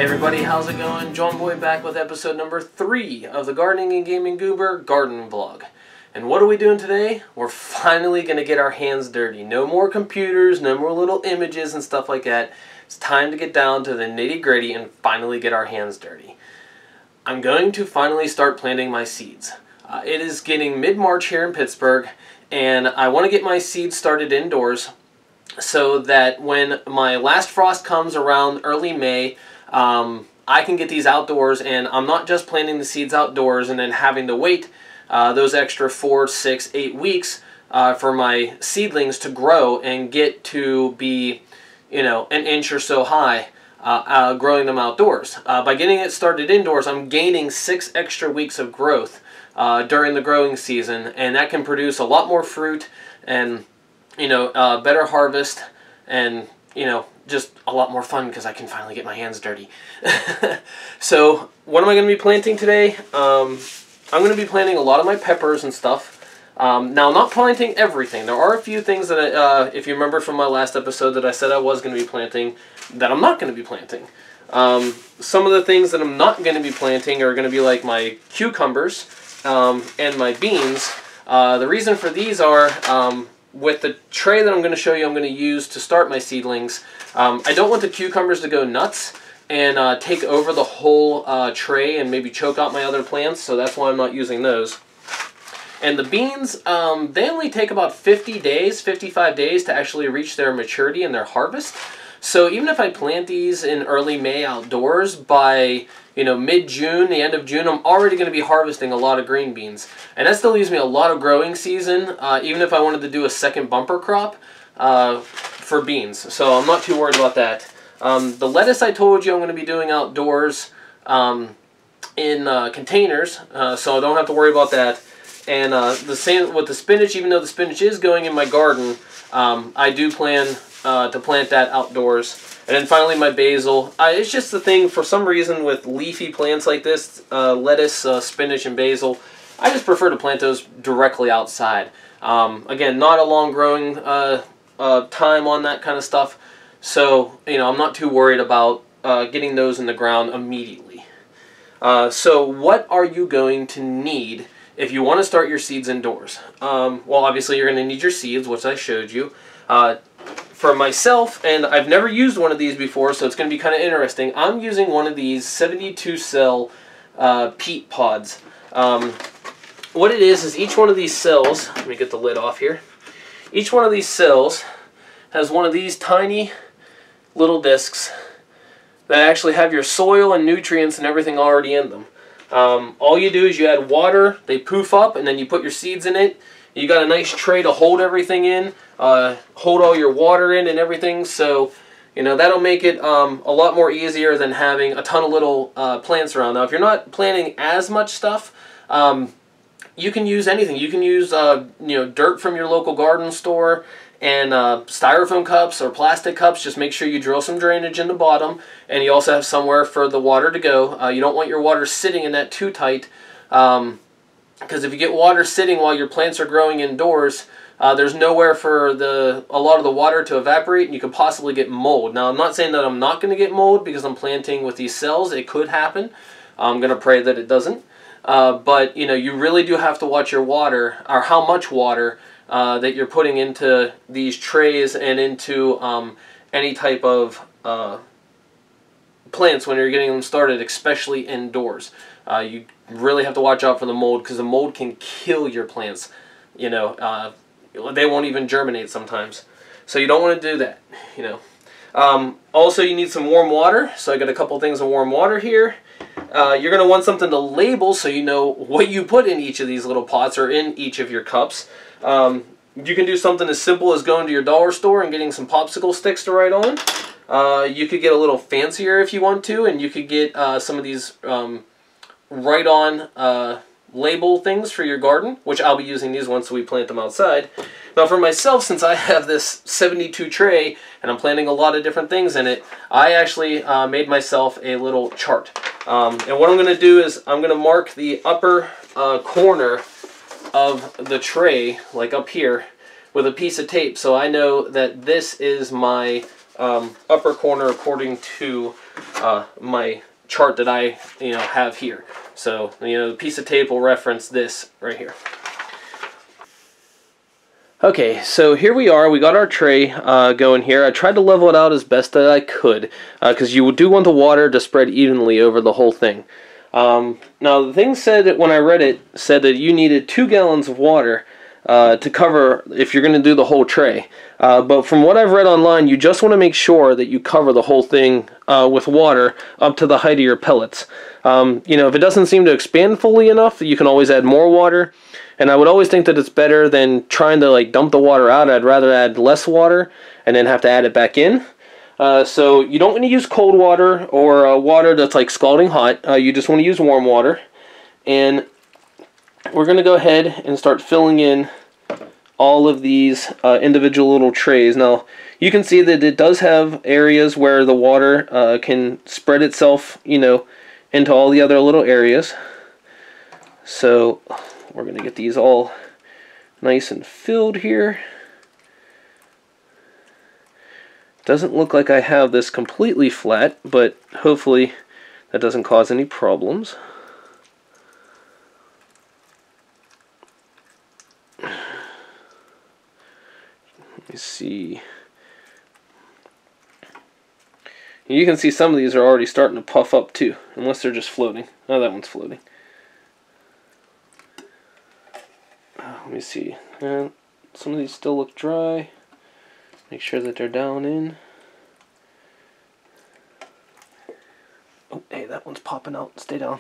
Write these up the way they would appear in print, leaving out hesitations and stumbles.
Hey everybody, how's it going? John Boy back with episode number 3 of the Gardening and Gaming Goober Garden Vlog. And what are we doing today? We're finally going to get our hands dirty. No more computers, no more little images and stuff like that. It's time to get down to the nitty-gritty and finally get our hands dirty. I'm going to finally start planting my seeds. It is getting mid-March here in Pittsburgh, and I want to get my seeds started indoors so that when my last frost comes around early May, I can get these outdoors, and I'm not just planting the seeds outdoors and then having to wait those extra 4, 6, 8 weeks for my seedlings to grow and get to be, you know, an inch or so high, growing them outdoors. By getting it started indoors, I'm gaining 6 extra weeks of growth during the growing season, and that can produce a lot more fruit and, you know, better harvest and, you know, just a lot more fun because I can finally get my hands dirty. So what am I going to be planting today? I'm going to be planting a lot of my peppers and stuff. Now, I'm not planting everything. There are a few things that, if you remember from my last episode, that I said I was going to be planting that I'm not going to be planting. Some of the things that I'm not going to be planting are going to be like my cucumbers and my beans. The reason for these are, with the tray that I'm going to show you I'm going to use to start my seedlings, I don't want the cucumbers to go nuts and take over the whole tray and maybe choke out my other plants, so that's why I'm not using those. And the beans, they only take about 50 days, 55 days to actually reach their maturity and their harvest. So even if I plant these in early May outdoors, by, you know, mid-June, the end of June, I'm already going to be harvesting a lot of green beans. And that still leaves me a lot of growing season, even if I wanted to do a second bumper crop for beans. So I'm not too worried about that. The lettuce I told you I'm going to be doing outdoors in containers, so I don't have to worry about that. And the same with the spinach. Even though the spinach is going in my garden, I do plan to plant that outdoors. And then finally my basil. It's just the thing, for some reason, with leafy plants like this, lettuce, spinach, and basil, I just prefer to plant those directly outside. Again, not a long growing time on that kind of stuff, so, you know, I'm not too worried about getting those in the ground immediately. So what are you going to need if you want to start your seeds indoors? Well, obviously you're going to need your seeds, which I showed you. For myself, and I've never used one of these before, so it's going to be kind of interesting, I'm using one of these 72 cell peat pods. What it is each one of these cells, let me get the lid off here, each one of these cells has one of these tiny little discs that actually have your soil and nutrients and everything already in them. All you do is you add water, they poof up, and then you put your seeds in it. You got a nice tray to hold everything in, hold all your water in and everything, so, you know, that'll make it a lot more easier than having a ton of little plants around. Now, if you're not planting as much stuff, you can use anything. You can use, you know, dirt from your local garden store, and styrofoam cups or plastic cups. Just make sure you drill some drainage in the bottom, and you also have somewhere for the water to go. You don't want your water sitting in that too tight, because if you get water sitting while your plants are growing indoors, there's nowhere for a lot of the water to evaporate, and you could possibly get mold. Now, I'm not saying that I'm not going to get mold because I'm planting with these cells. It could happen. I'm going to pray that it doesn't. But, you know, you really do have to watch your water, or how much water that you're putting into these trays and into any type of plants when you're getting them started, especially indoors. You really have to watch out for the mold, because the mold can kill your plants. You know, they won't even germinate sometimes. So you don't want to do that, you know. Also, you need some warm water. So I got a couple things of warm water here. You're going to want something to label so you know what you put in each of these little pots or in each of your cups. You can do something as simple as going to your dollar store and getting some popsicle sticks to write on. You could get a little fancier if you want to, and you could get some of these write-on label things for your garden, which I'll be using these once we plant them outside. Now for myself, since I have this 72 tray and I'm planting a lot of different things in it, I actually made myself a little chart. And what I'm going to do is I'm going to mark the upper corner of the tray, like up here, with a piece of tape, so I know that this is my upper corner according to my chart that I have here. So the piece of tape will reference this right here. Okay, so here we are. We got our tray going here. I tried to level it out as best that I could because you do want the water to spread evenly over the whole thing. Now the thing said that when I read it said that you needed 2 gallons of water to cover if you're going to do the whole tray. But from what I've read online, you just want to make sure that you cover the whole thing with water up to the height of your pellets. If it doesn't seem to expand fully enough, you can always add more water. And I would always think that it's better than trying to dump the water out. I'd rather add less water and then have to add it back in. So you don't want to use cold water or water that's scalding hot. You just want to use warm water. And we're going to go ahead and start filling in all of these individual little trays. Now you can see that it does have areas where the water can spread itself, into all the other little areas. So we're going to get these all nice and filled here. Doesn't look like I have this completely flat, but hopefully that doesn't cause any problems. Let me see. You can see some of these are already starting to puff up too, unless they're just floating. Oh, that one's floating. Let me see. Some of these still look dry. Make sure that they're down in. Oh, hey, that one's popping out. Stay down.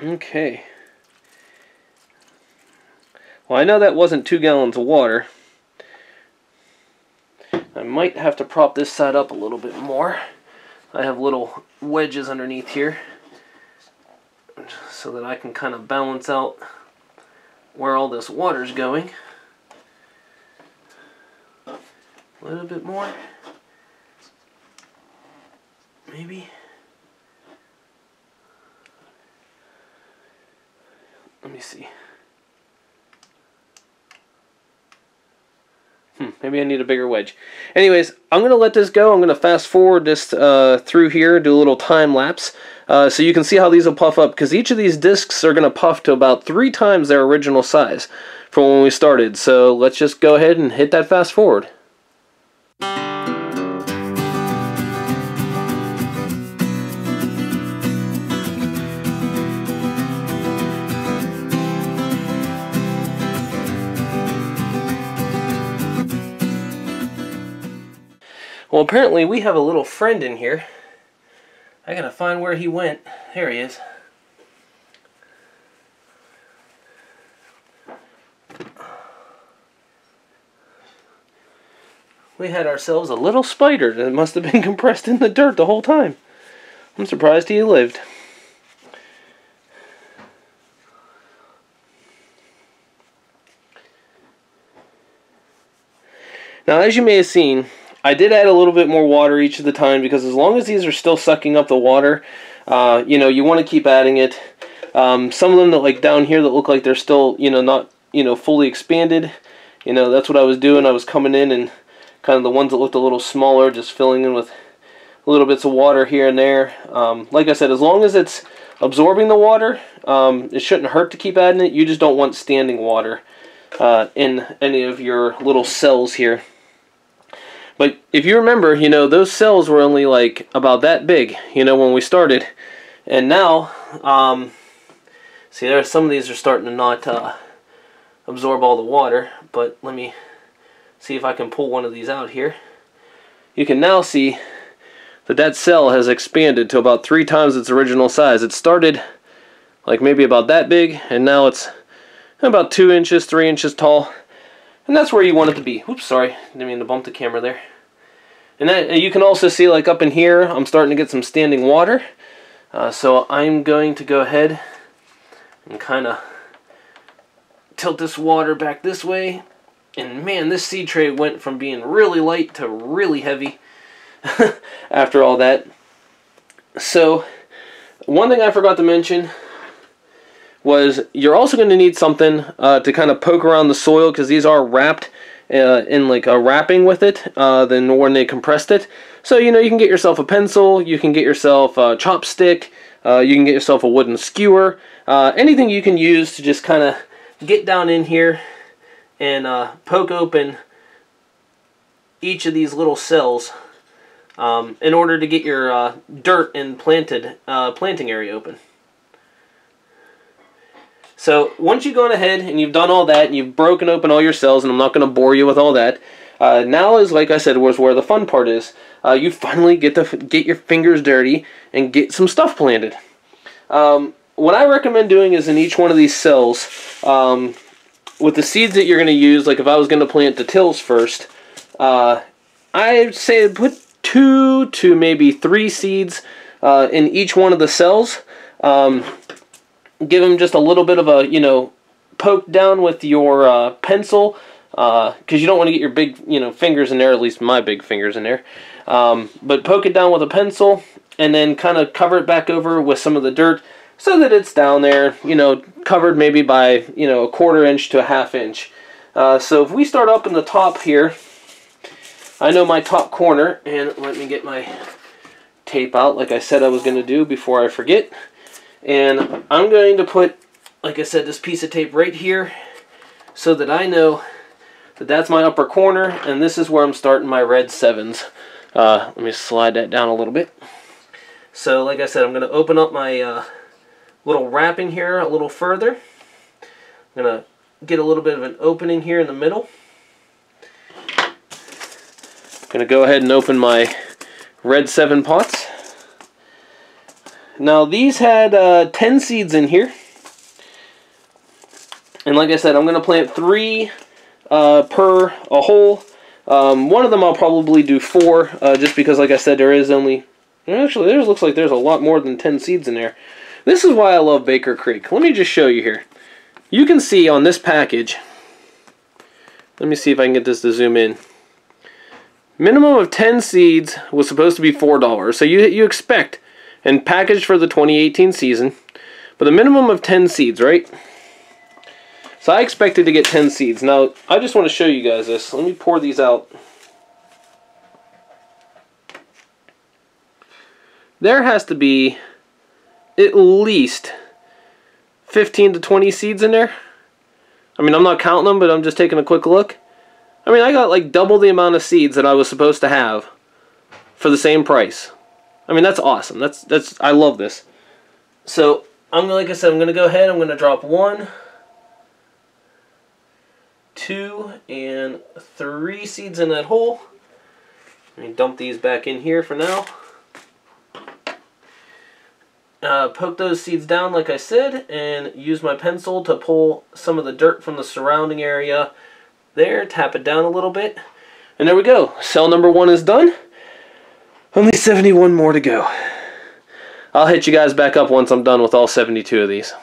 Okay. Well, I know that wasn't 2 gallons of water. I might have to prop this side up a little bit more. I have little wedges underneath here so that I can kind of balance out where all this water's going. A little bit more. Maybe. Let me see. Maybe I need a bigger wedge. Anyways, I'm going to let this go. I'm going to fast forward this through here, do a little time lapse, so you can see how these will puff up, because each of these discs are going to puff to about 3 times their original size from when we started. So let's just go ahead and hit that fast forward. Well, apparently we have a little friend in here. I gotta find where he went. There he is. We had ourselves a little spider that must have been compressed in the dirt the whole time. I'm surprised he lived. Now, as you may have seen, I did add a little bit more water each of the time, because as long as these are still sucking up the water, you want to keep adding it. Some of them that down here that look like they're still not fully expanded, that's what I was doing. I was coming in and kind of the ones that looked a little smaller, just filling in with little bits of water here and there. Like I said, as long as it's absorbing the water, it shouldn't hurt to keep adding it. You just don't want standing water in any of your little cells here. But if you remember, those cells were only about that big, when we started. And now, see, there, some of these are starting to not absorb all the water. But let me see if I can pull one of these out here. You can now see that that cell has expanded to about 3 times its original size. It started maybe about that big, and now it's about 2 inches, 3 inches tall. And that's where you want it to be. Oops, sorry. Didn't mean to bump the camera there. And that, you can also see up in here, I'm starting to get some standing water. So I'm going to go ahead and kind of tilt this water back this way. And man, this seed tray went from being really light to really heavy after all that. So one thing I forgot to mention was you're also going to need something to kind of poke around the soil, because these are wrapped in like a wrapping with it than when they compressed it. So, you know, you can get yourself a pencil, you can get yourself a chopstick, you can get yourself a wooden skewer, anything you can use to just kind of get down in here and poke open each of these little cells in order to get your dirt and planting area open. So once you've gone ahead and you've done all that and you've broken open all your cells, and I'm not going to bore you with all that, now is, like I said, was where the fun part is. You finally get your fingers dirty and get some stuff planted. What I recommend doing is in each one of these cells, with the seeds that you're going to use, like if I was going to plant the tills first, I'd say put 2 to maybe 3 seeds in each one of the cells. Give them just a little bit of a, you know, poke down with your pencil, because you don't want to get your big, you know, fingers in there, at least my big fingers in there. But poke it down with a pencil and then kind of cover it back over with some of the dirt so that it's down there, you know, covered maybe by, you know, 1/4 inch to 1/2 inch. So if we start up in the top here, I know my top corner, and let me get my tape out like I said I was going to do before I forget. And I'm going to put, like I said, this piece of tape right here so that I know that that's my upper corner, and this is where I'm starting my red 7s. Let me slide that down a little bit. So, like I said, I'm going to open up my little wrapping here a little further. I'm going to get a little bit of an opening here in the middle. I'm going to go ahead and open my red 7 pots. Now these had 10 seeds in here, and like I said, I'm going to plant 3 per a hole. One of them I'll probably do 4, just because, like I said, there is only, actually there looks like there's a lot more than 10 seeds in there. This is why I love Baker Creek. Let me just show you here. You can see on this package, let me see if I can get this to zoom in. Minimum of 10 seeds was supposed to be $4, so you expect, and packaged for the 2018 season, but a minimum of 10 seeds, right? So I expected to get 10 seeds. Now, I just want to show you guys this. Let me pour these out. There has to be at least 15 to 20 seeds in there. I mean, I'm not counting them, but I'm just taking a quick look. I mean, I got like double the amount of seeds that I was supposed to have for the same price. I mean, that's awesome. I love this. So, like I said, I'm going to go ahead. I'm going to drop 1, 2, and 3 seeds in that hole. Let me dump these back in here for now. Poke those seeds down, like I said, and use my pencil to pull some of the dirt from the surrounding area there. Tap it down a little bit. And there we go. Cell number 1 is done. Only 71 more to go. I'll hit you guys back up once I'm done with all 72 of these.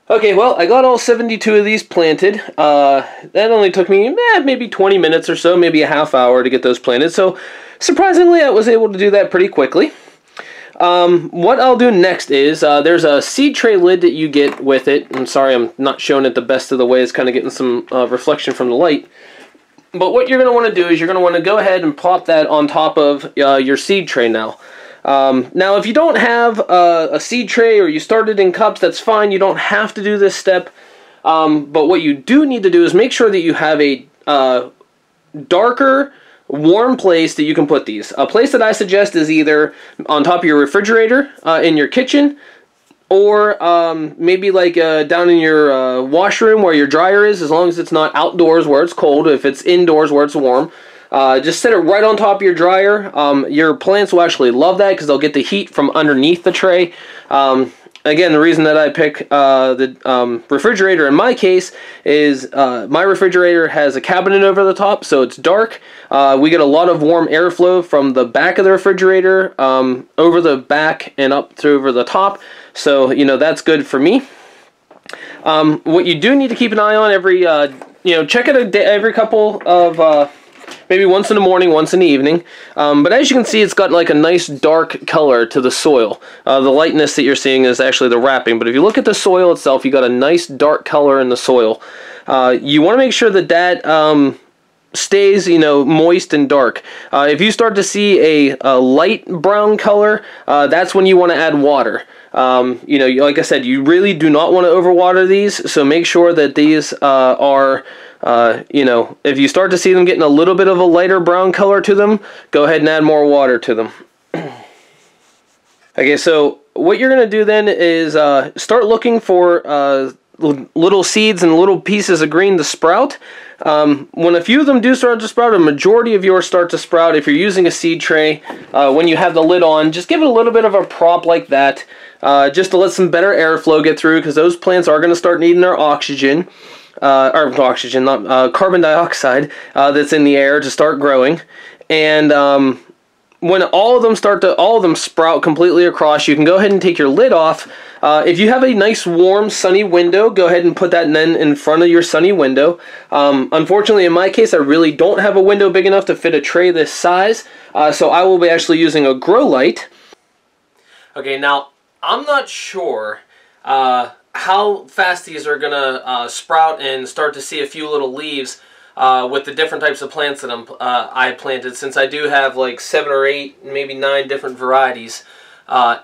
Okay, well, I got all 72 of these planted. That only took me maybe 20 minutes or so, maybe a half hour to get those planted. So, surprisingly, I was able to do that pretty quickly. What I'll do next is, there's a seed tray lid that you get with it. I'm sorry I'm not showing it the best of the way. It's kind of getting some reflection from the light. But what you're going to want to do is you're going to want to go ahead and plop that on top of your seed tray now. Now, if you don't have a seed tray or you started in cups, that's fine. You don't have to do this step. But what you do need to do is make sure that you have a darker, warm place that you can put these. A place that I suggest is either on top of your refrigerator in your kitchen, or maybe like down in your washroom where your dryer is, as long as it's not outdoors where it's cold. If it's indoors where it's warm, just set it right on top of your dryer. Your plants will actually love that because they'll get the heat from underneath the tray. Again, the reason that I pick the refrigerator in my case is my refrigerator has a cabinet over the top, so it's dark. We get a lot of warm airflow from the back of the refrigerator over the back and up to over the top. So, you know, that's good for me. What you do need to keep an eye on every, check it every couple of maybe once in the morning, once in the evening. But as you can see, it's got like a nice dark color to the soil. The lightness that you're seeing is actually the wrapping, but if you look at the soil itself, you got a nice dark color in the soil. You want to make sure that that stays, you know, moist and dark. If you start to see a light brown color, that's when you want to add water. You know, like I said, you really do not want to overwater these, so make sure that these are, you know, if you start to see them getting a little bit of a lighter brown color to them, go ahead and add more water to them. Okay, so what you're going to do then is start looking for little seeds and little pieces of green to sprout. When a few of them do start to sprout, a majority of yours start to sprout. If you're using a seed tray, when you have the lid on, just give it a little bit of a prop like that, just to let some better airflow get through, because those plants are going to start needing their oxygen, or oxygen, not carbon dioxide, that's in the air to start growing. And when all of them sprout completely across, you can go ahead and take your lid off. If you have a nice warm sunny window, go ahead and put that then in front of your sunny window. Unfortunately, in my case, I really don't have a window big enough to fit a tray this size, so I will be actually using a grow light. Okay, now I'm not sure how fast these are gonna sprout and start to see a few little leaves with the different types of plants that I planted, since I do have like 7 or 8, maybe 9 different varieties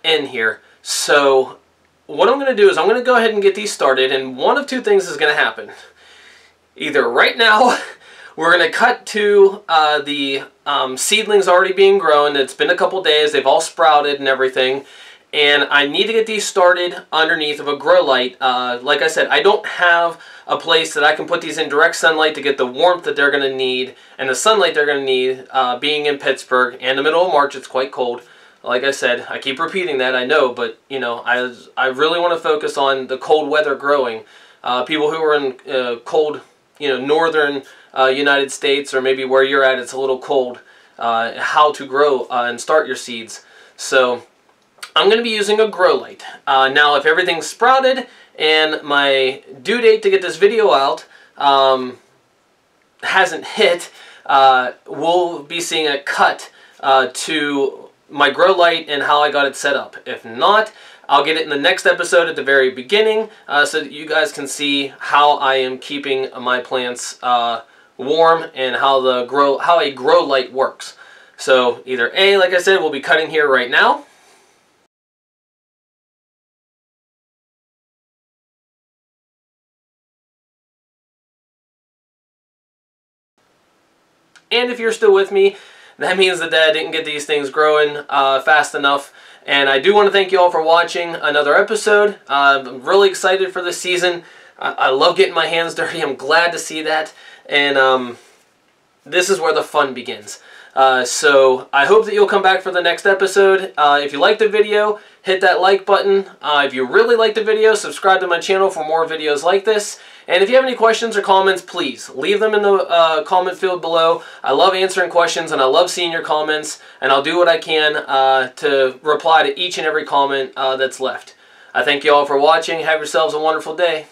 in here. So what I'm going to do is I'm going to go ahead and get these started, and one of two things is going to happen. Either right now we're going to cut to the seedlings already being grown. It's been a couple days, they've all sprouted and everything, and I need to get these started underneath of a grow light. Like I said, I don't have a place that I can put these in direct sunlight to get the warmth that they're going to need and the sunlight they're going to need. Being in Pittsburgh and the middle of March, it's quite cold. Like I said, I keep repeating that, I know, but you know, I really want to focus on the cold weather growing. People who are in cold, you know, northern United States, or maybe where you're at, it's a little cold, how to grow and start your seeds. So I'm going to be using a grow light. Now, if everything's sprouted and my due date to get this video out hasn't hit, we'll be seeing a cut to my grow light and how I got it set up. If not, I'll get it in the next episode at the very beginning, so that you guys can see how I am keeping my plants warm and how a grow light works. So either A, like I said, we'll be cutting here right now. And if you're still with me, that means that I didn't get these things growing fast enough. And I do want to thank you all for watching another episode. I'm really excited for this season. I love getting my hands dirty. I'm glad to see that. And this is where the fun begins. So I hope that you'll come back for the next episode. If you liked the video, hit that like button. If you really liked the video, subscribe to my channel for more videos like this. And if you have any questions or comments, please leave them in the comment field below. I love answering questions and I love seeing your comments, and I'll do what I can to reply to each and every comment that's left. I thank you all for watching. Have yourselves a wonderful day.